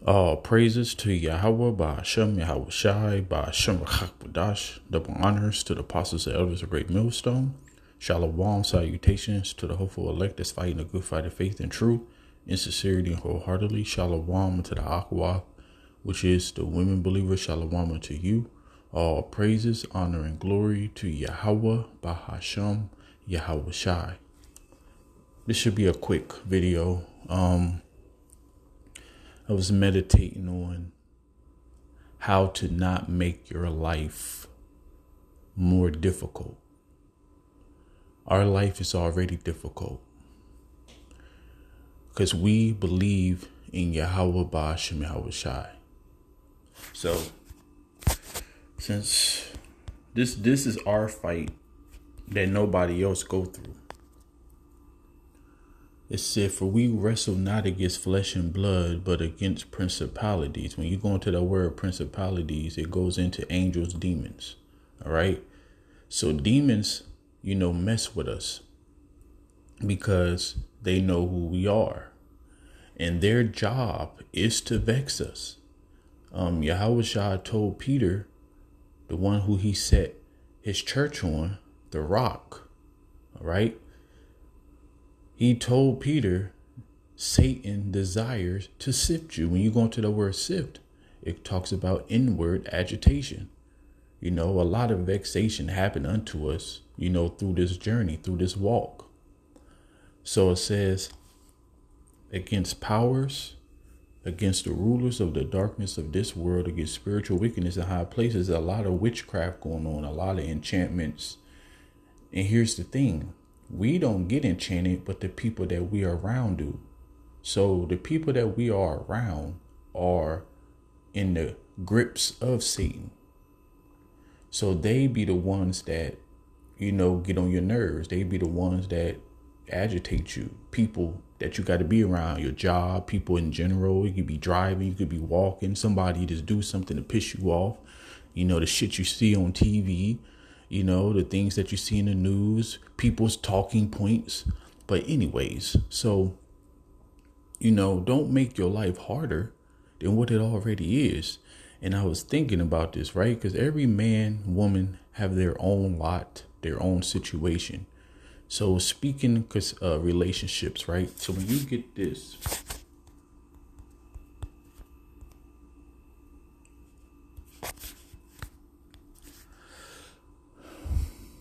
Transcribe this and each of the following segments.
All praises to Yahweh by Hashem Yahweh Shai by Hashem Rachak double honors to the apostles and elders of Great Millstone. Shalom, salutations to the hopeful elect that's fighting a good fight of faith and truth, in sincerity and wholeheartedly. Shalom to the Aqua, which is the women believers. Shalom to you. All praises, honor, and glory to Yahweh by Hashem Yahweh Shai. This should be a quick video. I was meditating on how to not make your life more difficult. Our life is already difficult because we believe in Yahweh Ba'ashem Yahweh Shai. So, since this is our fight that nobody else go through. It said, for we wrestle not against flesh and blood, but against principalities. When you go into the word principalities, it goes into angels, demons. All right. So demons, mess with us because they know who we are. And their job is to vex us. Yahweh Shah told Peter, the one who he set his church on, the rock. All right. He told Peter, Satan desires to sift you. When you go into the word sift, it talks about inward agitation. A lot of vexation happened unto us, through this journey, through this walk. So it says, against powers, against the rulers of the darkness of this world, against spiritual wickedness in high places, a lot of witchcraft going on, a lot of enchantments. And here's the thing. We don't get enchanted, but the people that we are around do. So the people that we are around are in the grips of Satan. So they be the ones that, get on your nerves. They be the ones that agitate you. People that you got to be around, your job, people in general. You could be driving, you could be walking. Somebody just do something to piss you off. The shit you see on TV. The things that you see in the news, people's talking points. But anyways, so, don't make your life harder than what it already is. And I was thinking about this, right? Because every man, woman have their own lot, their own situation. So speaking relationships, right? So when you get this.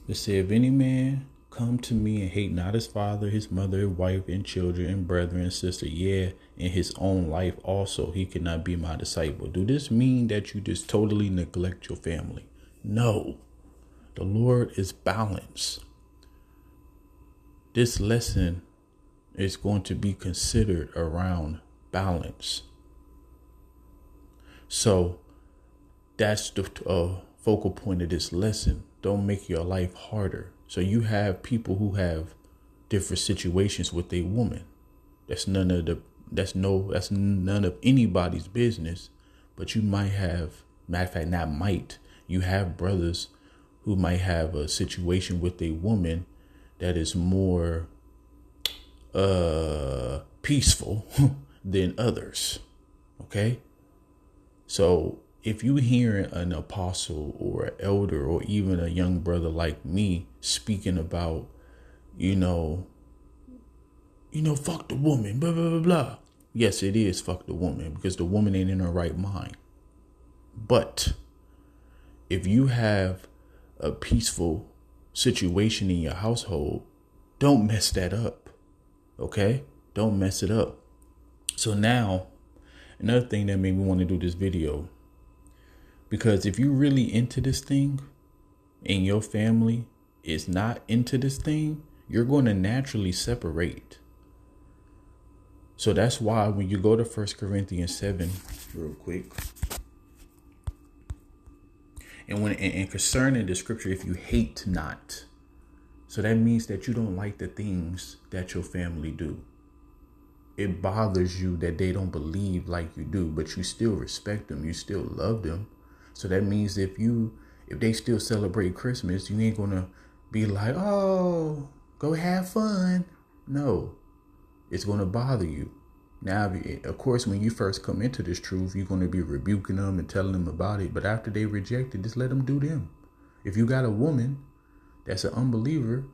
It said, if any man come to me and hate not his father, his mother, wife, and children, and brethren, and sister, in his own life also, he cannot be my disciple. Do this mean that you just totally neglect your family? No. The Lord is balance. This lesson is going to be considered around balance. So that's the focal point of this lesson. Don't make your life harder. So you have people who have different situations with a woman. That's none of anybody's business. But you might have, matter of fact, not might. You have brothers who might have a situation with a woman that is more peaceful than others. Okay? So if you hear an apostle or an elder or even a young brother like me speaking about, fuck the woman, blah, blah, blah, blah. Yes, it is fuck the woman because the woman ain't in her right mind. But if you have a peaceful situation in your household, don't mess that up. Okay? Don't mess it up. So now, another thing that made me want to do this video, because if you're really into this thing and your family is not into this thing, you're going to naturally separate. So that's why when you go to 1 Corinthians 7 real quick, and concerning the scripture, if you hate not, so that means that you don't like the things that your family do. It bothers you that they don't believe like you do, but you still respect them. You still love them. So that means if they still celebrate Christmas, you ain't gonna be like, oh, go have fun. No, it's gonna bother you. Now, of course, when you first come into this truth, you're going to be rebuking them and telling them about it. But after they reject it, just let them do them. If you got a woman that's an unbeliever,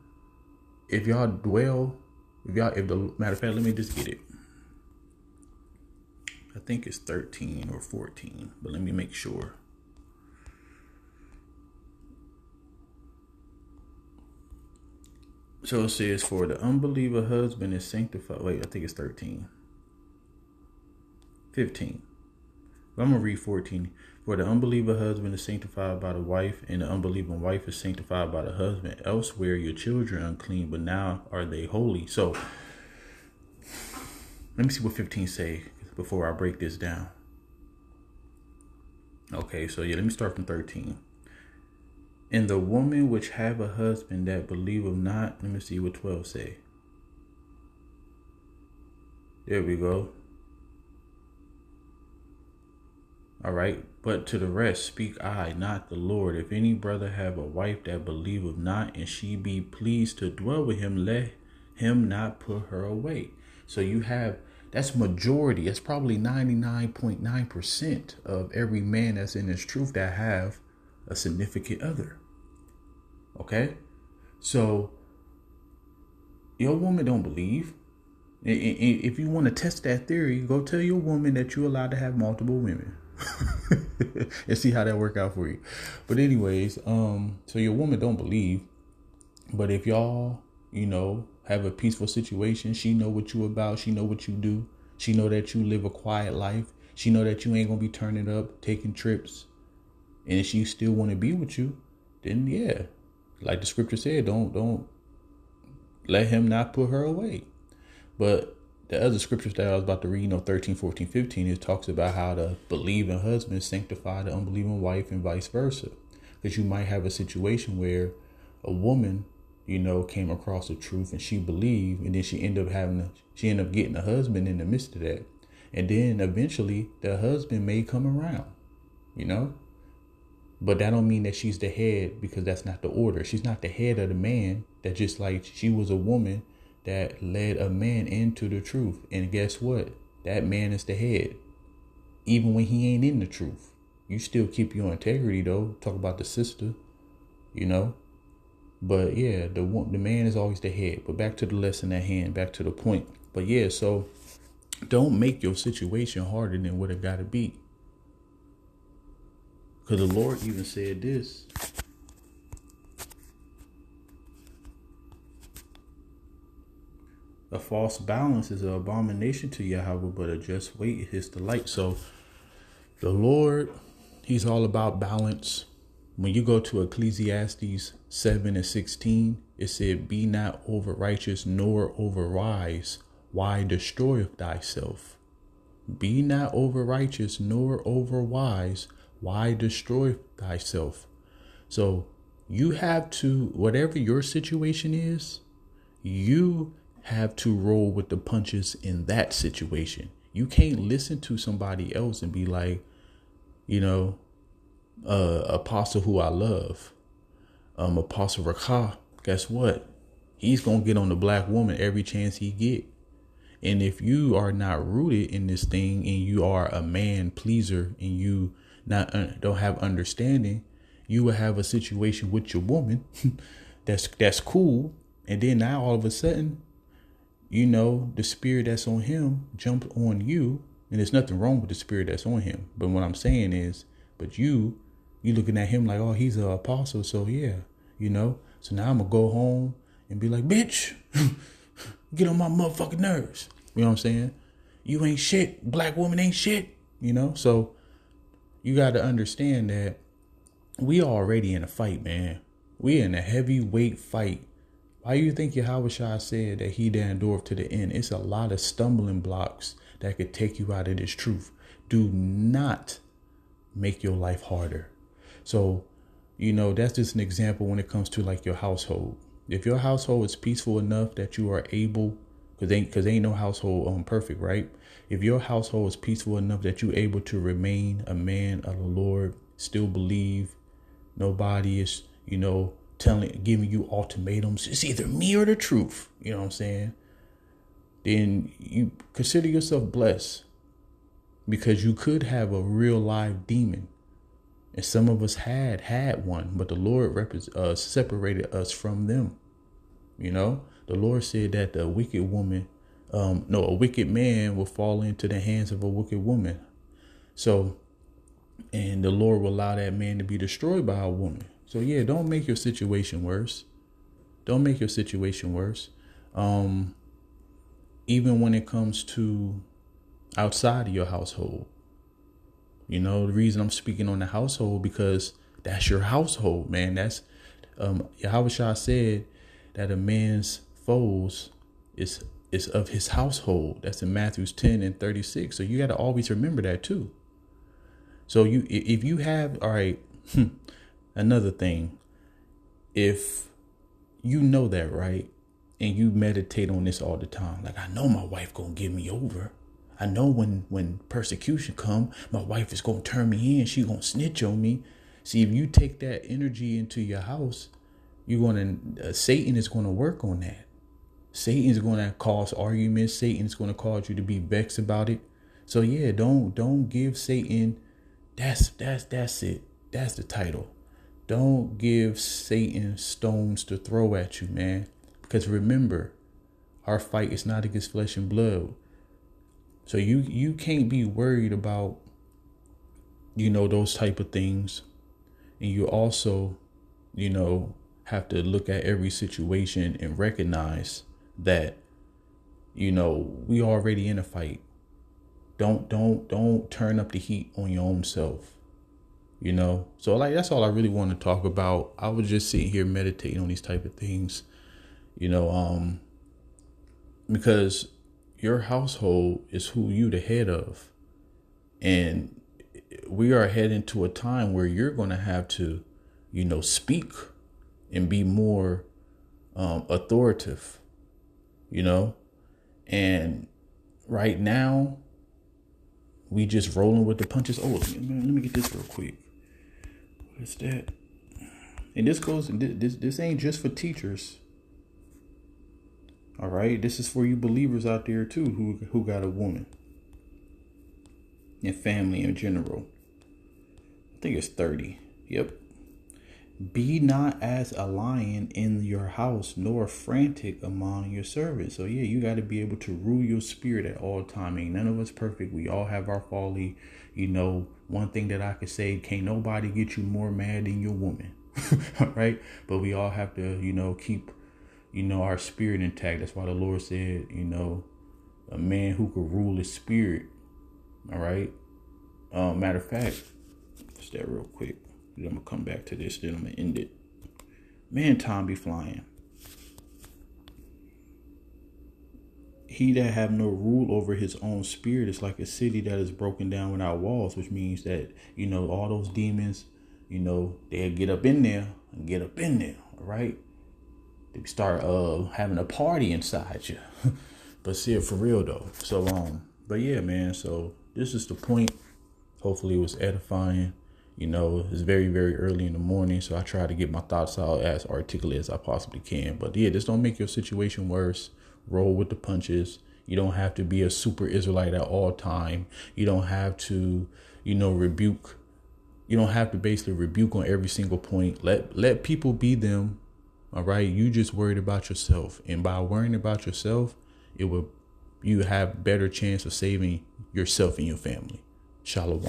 if y'all dwell, if the matter of fact, let me just get it. I think it's 13 or 14, but let me make sure. So it says, for the unbeliever husband is sanctified. Wait, I think it's 13. 15. I'm going to read 14. For the unbeliever husband is sanctified by the wife, and the unbelieving wife is sanctified by the husband. Elsewhere your children are unclean, but now are they holy. So let me see what 15 say before I break this down. Okay, so yeah, let me start from 13. And the woman which have a husband that believeth not, let me see what 12 say. There we go. All right, but to the rest speak I, not the Lord. If any brother have a wife that believeth not, and she be pleased to dwell with him, let him not put her away. So you have, that's majority. That's probably 99.9% of every man that's in this truth that have a significant other. Okay, so your woman don't believe. If you want to test that theory, go tell your woman that you're allowed to have multiple women. And see how that work out for you. But anyways, so your woman don't believe, but if y'all, have a peaceful situation, she know what you about, she know what you do, she know that you live a quiet life, she know that you ain't gonna be turning up, taking trips, and if she still want to be with you, then yeah, like the scripture said, don't let him not put her away. But the other scriptures that I was about to read, 13, 14, 15, it talks about how the believing husband sanctify the unbelieving wife and vice versa. Because you might have a situation where a woman, came across the truth and she believed, and then she ended up getting a husband in the midst of that. And then eventually the husband may come around, but that don't mean that she's the head, because that's not the order. She's not the head of the man. That just like she was a woman that led a man into the truth. And guess what? That man is the head. Even when he ain't in the truth. You still keep your integrity though. Talk about the sister, But yeah, the man is always the head. But back to the lesson at hand, back to the point. But yeah, so don't make your situation harder than what it gotta be. Because the Lord even said this. A false balance is an abomination to Yahweh, but a just weight is his delight. So the Lord, he's all about balance. When you go to Ecclesiastes 7:16, it said, be not over righteous nor over wise. Why destroyeth thyself? Be not over righteous nor over wise. Why destroy thyself? So you have to, whatever your situation is, you have to roll with the punches in that situation. You can't listen to somebody else and be like, Apostle who I love, Apostle Rakah, guess what? He's going to get on the black woman every chance he get. And if you are not rooted in this thing and you are a man pleaser and you don't have understanding, you will have a situation with your woman that's cool. And then now all of a sudden, the spirit that's on him jumped on you, and there's nothing wrong with the spirit that's on him. But what I'm saying is, but you looking at him like, oh, he's an apostle. So yeah, so now I'm gonna go home and be like, bitch, get on my motherfucking nerves. You know what I'm saying? You ain't shit. Black woman ain't shit. So you got to understand that we already in a fight, man. We in a heavyweight fight. Why you think Yahweh Shai said that he that endureth to the end? It's a lot of stumbling blocks that could take you out of this truth. Do not make your life harder. So, that's just an example when it comes to like your household. If your household is peaceful enough that you are able, because ain't no household perfect, right? If your household is peaceful enough that you're able to remain a man of the Lord, still believe, nobody is, giving you ultimatums. It's either me or the truth. You know what I'm saying? then you consider yourself blessed, because you could have a real live demon. And some of us had one, but the Lord separated us from them. You know, the Lord said that a wicked man will fall into the hands of a wicked woman. So, and the Lord will allow that man to be destroyed by a woman. So yeah, don't make your situation worse. Don't make your situation worse. Even when it comes to outside of your household. You know, the reason I'm speaking on the household, because that's your household, man. That's Yahushua said that a man's foes is of his household. That's in Matthew 10:36. So you got to always remember that too. So if you have, all right, another thing, if you know that, right, and you meditate on this all the time, like, I know my wife gonna give me over. I know when persecution come, my wife is going to turn me in. She going to snitch on me. See, if you take that energy into your house, Satan is going to work on that. Satan is going to cause arguments. Satan is going to cause you to be vexed about it. So yeah, don't give Satan. That's it. That's the title. Don't give Satan stones to throw at you, man. Because remember, our fight is not against flesh and blood. So you can't be worried about, those type of things. And you also, have to look at every situation and recognize that, we already in a fight. Don't turn up the heat on your own self, So that's all I really want to talk about. I was just sitting here meditating on these type of things, because your household is who you the head of. And we are heading to a time where you're going to have to, speak and be more authoritative, and right now we just rolling with the punches. Oh, let me get this real quick. What's that? And this ain't just for teachers. All right, this is for you believers out there too, who got a woman and family in general. I think it's 30. Yep. Be not as a lion in your house, nor frantic among your servants. So yeah, you got to be able to rule your spirit at all time. Ain't none of us perfect. We all have our folly. One thing that I could say, can't nobody get you more mad than your woman. All right. But we all have to, keep our spirit intact. That's why the Lord said, a man who could rule his spirit. All right. Matter of fact, just that real quick. I'm going to come back to this, then I'm going to end it. Man, time be flying. He that have no rule over his own spirit is like a city that is broken down without walls, which means that, all those demons, they'll get up in there. All right. They start having a party inside you. But see it for real though. So but yeah, man, so this is the point. Hopefully it was edifying. It's very, very early in the morning, so I try to get my thoughts out as articulate as I possibly can. But yeah, just don't make your situation worse. Roll with the punches. You don't have to be a super Israelite at all time. You don't have to, rebuke. You don't have to basically rebuke on every single point. Let people be them. All right. You just worried about yourself. And by worrying about yourself, you have better chance of saving yourself and your family. Shalom.